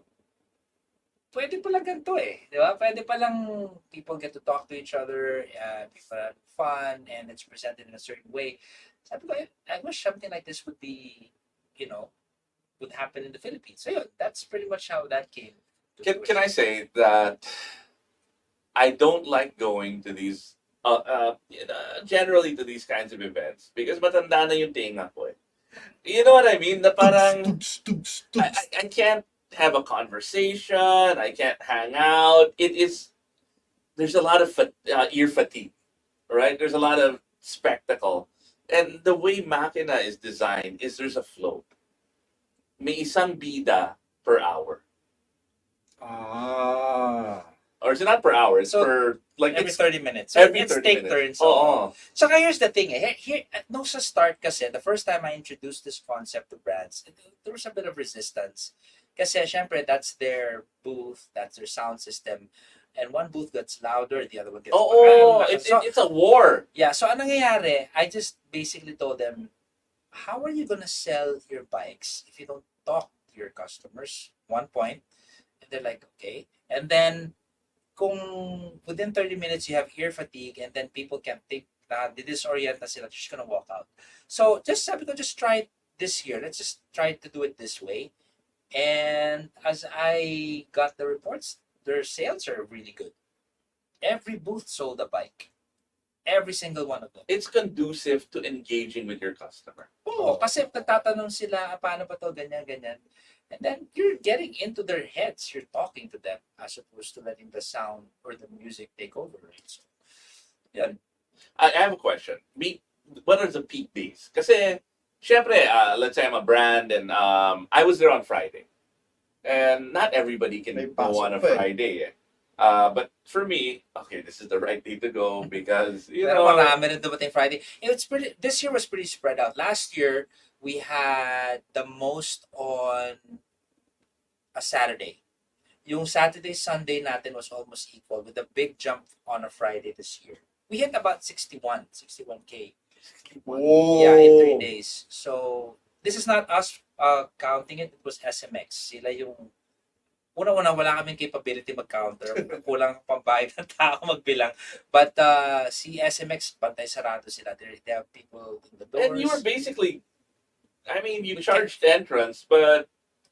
pwede pala ganito eh. Di ba? Pwede palang people get to talk to each other, people have fun, and it's presented in a certain way. Sabi ko, I wish something like this would be, would happen in the Philippines. So yun, that's pretty much how that came. Can I say that I don't like going to these, generally to these kinds of events because matanda na yung tinga ko eh. You know what I mean? Na parang I can't have a conversation. I can't hang out. There's a lot of ear fatigue, right? There's a lot of spectacle. And the way Makina is designed is there's a flow. May isang bida per hour. Ah. Or is it not per hour? It's So, per, like, every it's 30 minutes. So every it's 30 take minutes. turns. So, Oo. so here's the thing. Here, no, sa start kasi, the first time I introduced this concept to brands, there was a bit of resistance. Kasi, syempre, that's their booth, that's their sound system. And one booth gets louder, the other one gets Oo, So, it's a war. yeah, so anong nangyayari, I just basically told them, how are you gonna sell your bikes if you don't talk to your customers? One point. And they're like, okay. And then, kung within 30 minutes you have ear fatigue and then people can think na disorient na sila, just gonna walk out. So, sabi ko, just try it this year. Let's just try to do it this way. And as I got the reports, their sales are really good. Every booth sold a bike. Every single one of them. It's conducive to engaging with your customer. Oo, kasi nagtatanong sila, paano ba to, ganyan, ganyan. And then you're getting into their heads. You're talking to them as opposed to letting the sound or the music take over. Right? So, yeah. I have a question. What are the peak days? Kasi, syempre, let's say I'm a brand and I was there on Friday. And not everybody can May go pasok on a pa eh. Friday. But for me, okay, this is the right day to go because, Pero marami rin dumating Friday. This year was pretty spread out. Last year, we had the most on a Saturday. Yung Saturday, Sunday natin was almost equal with a big jump on a Friday this year. We hit about 61K. Whoa. Yeah, in 3 days. So, this is not us counting it. It was SMX. Sila yung una-una, wala kaming capability mag-counter. Kulang pambayad ng tao magbilang. But si SMX, bantay sarado sila. They have people in the doors. And you were basically, I mean, you We charged entrance, but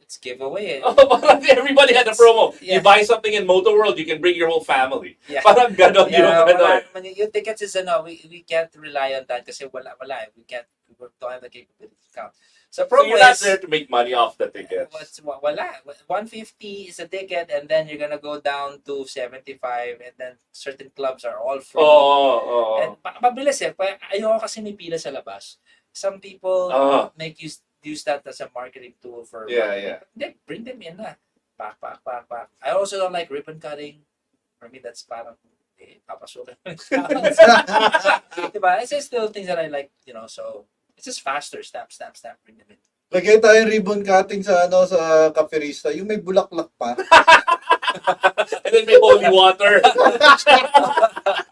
It's giveaway. parang everybody had a promo. Yeah. You buy something in Moto World, you can bring your whole family. Yeah. Parang ganon yung Yeah, ano wala eh. naman yung tickets is we can't rely on that kasi wala eh. We don't have the capability to count. So So promo you're not is there to make money off the tickets. wala. 150 is a ticket and then you're gonna go down to 75 and then certain clubs are all free. Oo. And mabilis eh. Ayoko kasi may pila sa labas. Some people make use that as a marketing tool for Yeah, marketing. yeah. Then bring them in na. Pak. I also don't like ribbon cutting. For me, that's parang papasukin mo yung sounds. Diba? It's just little things that I like, so it's just faster. Stamp, bring them in. Lagay tayong ribbon cutting sa sa Caferista, yung may bulaklak pa. And then may holy water.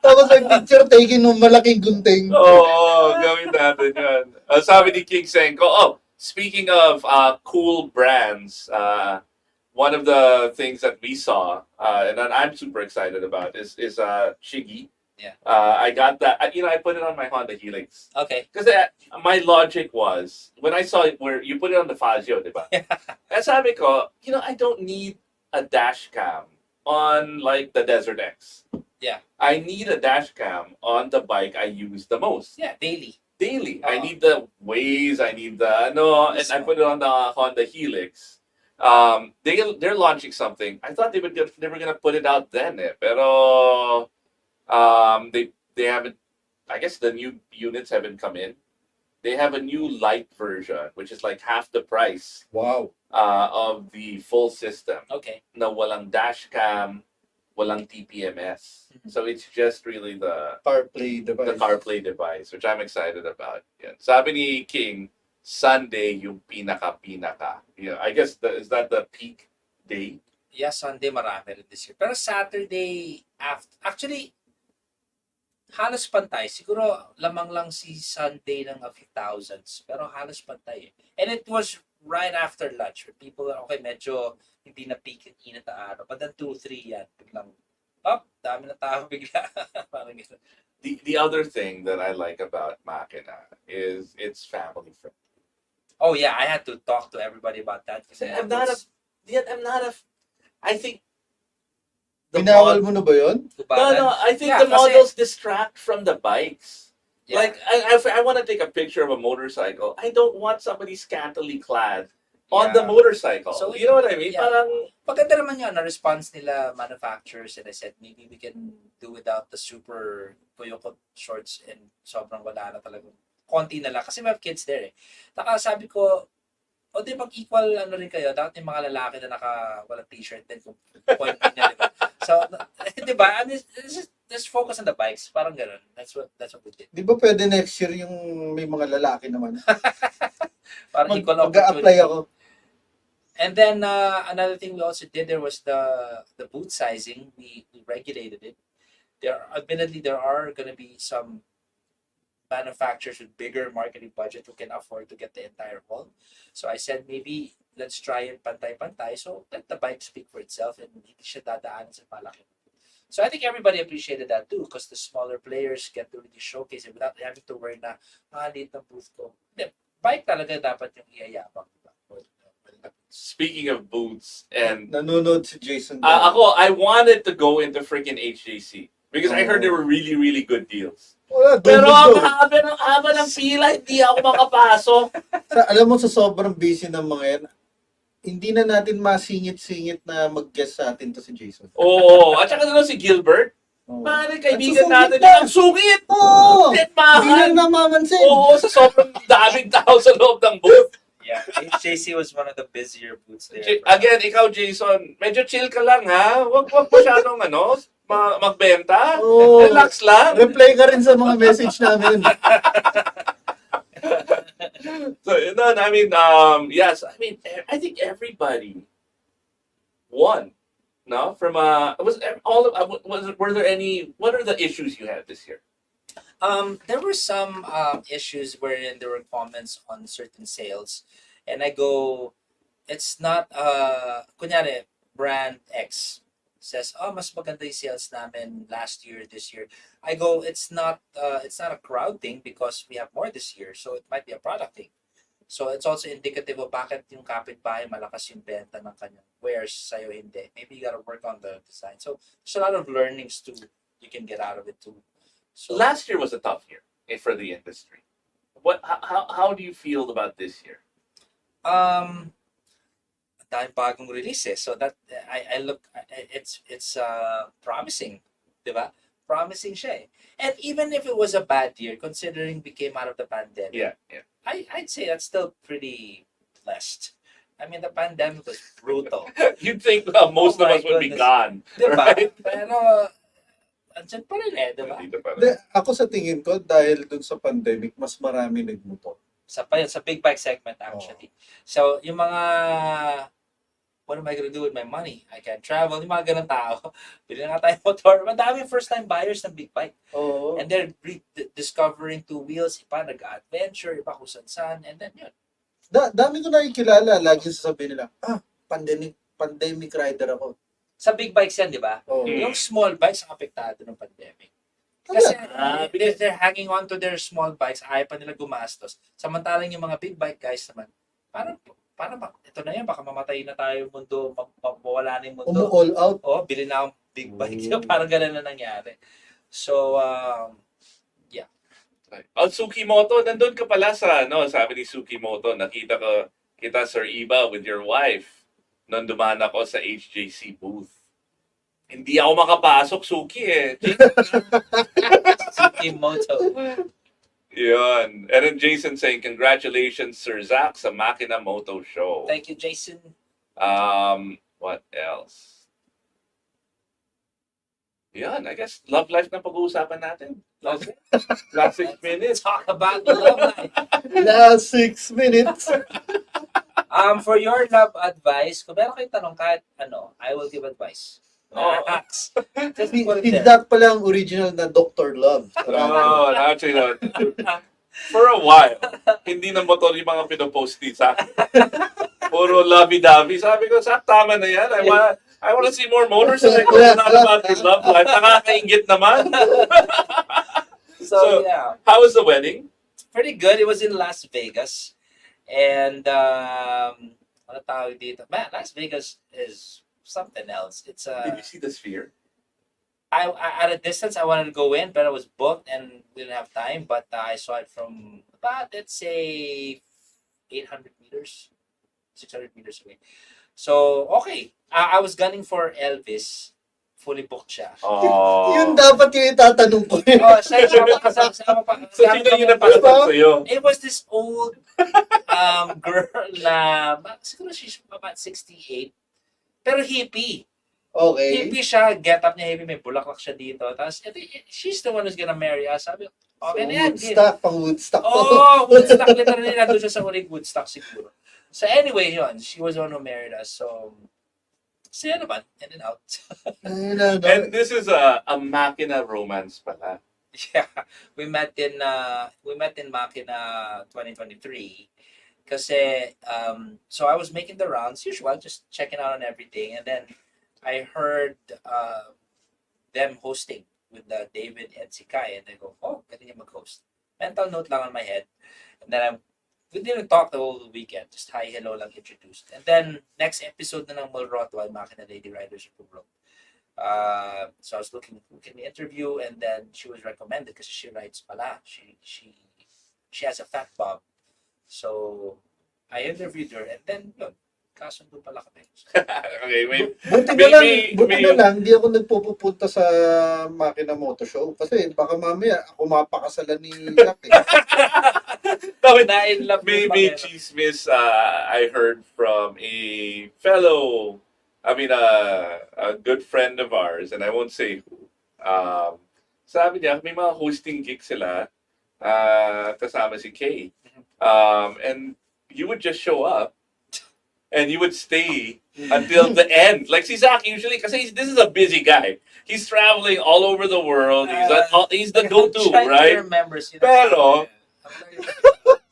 Tapos may picture taking ng malaking gunting. Oo, gawin natin yun. Sabi ni King Senko, speaking of cool brands, one of the things that we saw, and that I'm super excited about, is Shiggy. Yeah. I got that. I put it on my Honda Helix. Okay. Because my logic was, when I saw it where you put it on the Fazio, diba? And sabi ko, I don't need a dash cam on like the Desert X. Yeah. I need a dash cam on the bike I use the most. Yeah, daily. I need the Waze, I need the and I put it on the Honda Helix. They're launching something. I thought they were gonna put it out then, pero they haven't. I guess the new units haven't come in. They have a new light version, which is like half the price Wow. of the full system. Okay. Na walang dash cam, walang TPMS. Mhm. So it's just really the CarPlay device. CarPlay device, which I'm excited about. Yan. Sabi ni King, Sunday yung pinaka. I guess is that the peak day? Yeah, Sunday marami rin this year. Pero Saturday, actually, halos pantay. Siguro lamang lang si Sunday ng a few thousands. Pero halos pantay. And it was right after lunch where people are, okay, medyo hindi na peak yung init na araw. But then 2-3 yan. Biglang, dami na tao bigla. Parang gano'n. The other thing that I like about Makina is it's family friendly. Oh yeah, I had to talk to everybody about that. Kasi I'm not a. I think. Binawal mo na ba yun? No. I think Yeah, the kasi- models distract from the bikes. Yeah. Like I want to take a picture of a motorcycle. I don't want somebody scantily clad on the Yeah. motorcycle. So, you know what I mean? yeah. Parang Maganda naman yun, na response nila manufacturers, and I said maybe we can do without the super kuyukot shorts and sobrang wala na talagang konti na lang kasi we have kids there eh. Taka sabi ko, o di mag-equal ano rin kayo, dapat yung mga lalaki na walang t-shirt din kung point niya, di ba? So, di ba? And just focus on the bikes. Parang ganun. That's what we did. Di ba pwede next year yung may mga lalaki naman? Parang equal Mag-a-apply opportunity. ako. And then another thing we also did there was the boot sizing. We regulated it. Admittedly there are going to be some manufacturers with bigger marketing budget who can afford to get the entire hall. So I said maybe let's try it pantay-pantay. So let the bike speak for itself and hindi siya dadaan sa palaki. So I think everybody appreciated that too because the smaller players get to really showcase it without having to worry na liit ng booth ko. Bike talaga dapat yung iayabang. Speaking of boots, and Nanonood si Jason. ako, I wanted to go into freaking HJC because I heard there were really, really good deals. Wala, Pero ang doon. haba ng pila, hindi ako makapasok. Alam mo, sa sobrang busy ng mga yan, hindi na natin masingit-singit na mag-guest sa atin to si Jason. Oo, at saka si Gilbert. Oh. Pare, kaibigan At susungit natin na. yun. Ang sungit! Oo! Hindi Hindi na namamansin. Oo, sa sobrang daming tao sa loob ng booth. Yeah, HJC was one of the busier booths there. Again, ikaw, Jason, medyo chill ka lang, ha? Wag masyadong, magbenta. Oo. Relax lang. Reply ka rin sa mga message namin. So, I mean, yes, I mean, I think everybody won. No, from were there any? What are the issues you had this year? There were some issues wherein there were comments on certain sales, and I go, it's not kunyari brand X says, oh, mas maganda yung sales namin last year, this year. I go, it's not a crowd thing because we have more this year, so it might be a product thing. So it's also indicative of bakit yung kapitbahay malakas yung benta ng kanyang wares sa'yo hindi. Maybe you gotta work on the design. So there's a lot of learnings too you can get out of it too. So Last year was a tough year for the industry. How do you feel about this year? dahil bagong release eh. So that I look it's promising, 'di ba? Promising siya eh. And even if it was a bad year considering we came out of the pandemic. Yeah. I'd say that's still pretty blessed. I mean the pandemic was brutal. You'd think most Oh of my us would be goodness. gone. 'Di ba? Right? Pero andyan pa rin eh, 'di ba? Nandito pa rin. Hindi, ako sa tingin ko, dahil dun sa pandemic, mas marami nagmotor. Sa big bike segment actually. So yung mga what am I gonna do with my money? I can't travel. Yung mga ganun tao. Bili na nga tayo motor. Madami first-time buyers ng big bike. Oo. And they're discovering two wheels. Iba nag-adventure, iba kung saan. And then yun. Dami ko nakikilala, lagi sasabihin nila, pandemic rider ako. Sa big bikes yan, di ba? Oo. Mm. Yung small bikes ang apektado ng pandemic. Kasi Because they're hanging on to their small bikes. Ayaw pa nila gumastos. Samantalang yung mga big bike guys naman, parang ito na yan, baka mamatay na tayo yung mundo, mawala na yung mundo. Umu-all out. Oh, bili na akong big bike. Mm. Parang ganun na nangyari. So, Tsukimoto, nandun ka pala sabi ni Tsukimoto, nakita ko kita Sir Iba with your wife nung dumaan ako sa HJC booth. Hindi ako makapasok, Suki eh. Tsukimoto. Yun. And then Jason saying, congratulations, Sir Zach, sa Makina Moto Show. Thank you, Jason. What else? Yun, I guess love life na pag-uusapan natin. Last 6 minutes. Talk about the love life. Last 6 minutes. For your love advice, kung meron kayong tanong kahit I will give advice. Ask. Just put it Si there. Zach pala ang original na Dr. Love. No, actually, no. For a while, hindi na motor yung mga pinopost ni Zach. Puro lovey-dovey. Sabi ko, Zach, tama na yan. I want to see more motorcycles. Not about your love life. Nakakaingit naman. So, yeah. How was the wedding? Pretty good. It was in Las Vegas. And, ano tawag dito? Man, Las Vegas is something else. It's Did you see the sphere? I at a distance I wanted to go in, but I was booked and we didn't have time. But I saw it from about let's say 800 meters, 600 meters away. So okay, I was gunning for Elvis, fully booked siya. Oh. Yun dapat yung itatanong ko. Oh, siya yung sama pa. So, sino yung napasok sa'yo? It was this old girl na, siguro she's about 68. Pero hippie. Okay. Hippie siya, get up niya hippie, may bulaklak siya dito. Tapos, she's the one who's gonna marry us. Sabi ko, okay So, na yan. Woodstock, pang Woodstock to. Oh, Woodstock. Literally, nandun siya sa uling Woodstock siguro. So anyway, yun. She was the one who married us. So, siya naman. In and out. And this is a Makina romance pala. Yeah. We met in Makina 2023. Kasi, so I was making the rounds, usual, just checking out on everything. And then, I heard them hosting with David and si Kai. And I go, oh, galing niya mag-host. Mental note lang on my head. And then we didn't talk the whole weekend. Just hi, hello lang introduced. And then, next episode na ng Mulroto ay Makina Lady Riders Republic. So I was looking who can we interview, and then she was recommended kasi she rides pala. She has a fat bob. So I interviewed her, and then yun, kasundo pala kami. Okay, wait. Buti na lang, di ako nagpupunta sa Makina Moto Show. Kasi baka mamaya ako mapakasalan ni Jack. Na in love May chismis I heard from a fellow, a good friend of ours, and I won't say who. Sabi niya, may mga hosting gigs sila, kasama si Kay. And you would just show up, and you would stay until the end. Like si Zach usually, kasi this is a busy guy. He's traveling all over the world. He's the go-to, right?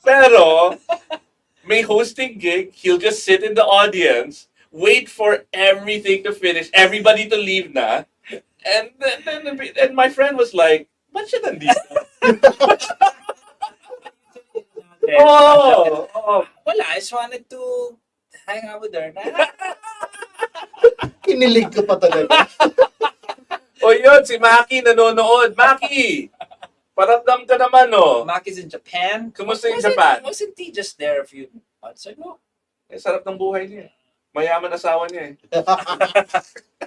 Pero, may hosting gig, he'll just sit in the audience, wait for everything to finish, everybody to leave na, and my friend was like, ba't siya nandito? Wala, I just wanted to hang out with her. Kinilig ko pa talaga. O yun, si Maki nanonood. Maki, paramdam ka naman, no? Maki's in Japan. Kumusta yung Japan? Wasn't he just there a few months ago? Eh, sarap ng buhay niya. Mayaman asawa niya eh.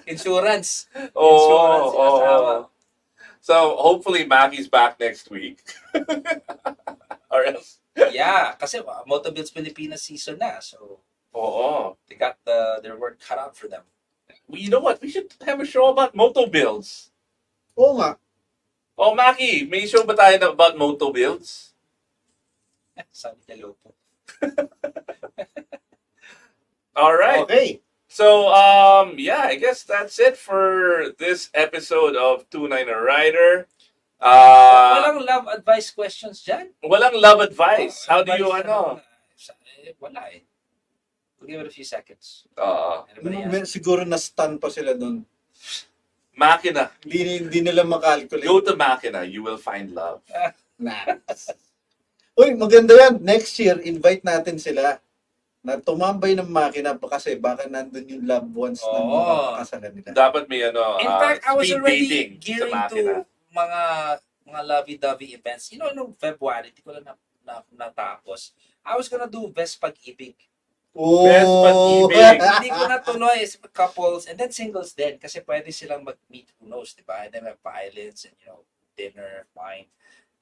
Insurance. Oh. So, hopefully, Maki's back next week. Or else. Yeah, kasi Motobuilds Pilipinas season na. So, they got their work cut out for them. You know what? We should have a show about moto builds. Oo nga. Oh, Maki, may show ba tayo about moto builds? Sabi niya lopo. All right. Okay. So, yeah, I guess that's it for this episode of Tunay Na Rider. Walang love advice questions dyan? Walang love advice. How do you, Wala eh. We'll give it a few seconds. Anybody else? Siguro na-stun pa sila doon. Makina. Hindi nila makalculate. Go to Makina. You will find love. Nice. Uy, maganda yan. Next year, invite natin sila na tumambay ng Makina kasi baka nandun yung loved ones na makakasalan nila. Dapat may In fact, I was speed already dating sa gearing Makina. to mga lovey-dovey events. You know, noong February, hindi ko lang natapos. I was gonna do Best Pag-ibig. Best Pag-ibig. Hindi ko natuloy sa couples and then singles din kasi pwede silang mag-meet, who knows, di ba? And then may violence and, dinner, wine.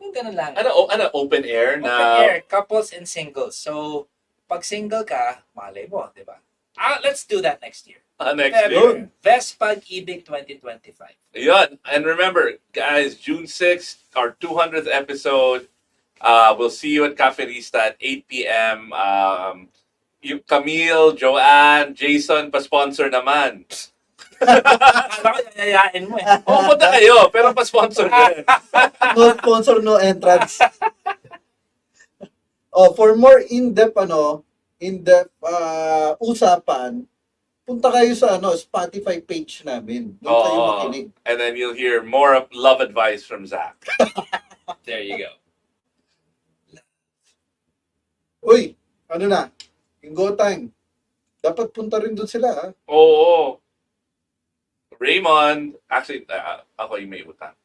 Yung ganun lang. Ano, open air Open na? air, couples and singles. So, pag single ka, malay mo, di ba? Let's do that next year. Next year. Best Pag-ibig 2025. Yun. And remember, guys, June 6th, our 200th episode. We'll see you at Caferista at 8 p.m. Yung Camille, Joanne, Jason, pa-sponsor naman. Alam ko, yayayain mo eh. Punta kayo, pero pa-sponsor din. No sponsor, no entrance. For more in-depth usapan, punta kayo sa Spotify page namin. Doon kayo makinig. And then you'll hear more of love advice from Zach. There you go. Uy, ano na? Yung Go Time. Dapat punta rin doon sila, ha? Oo. Raymond, actually, ako yung may utang.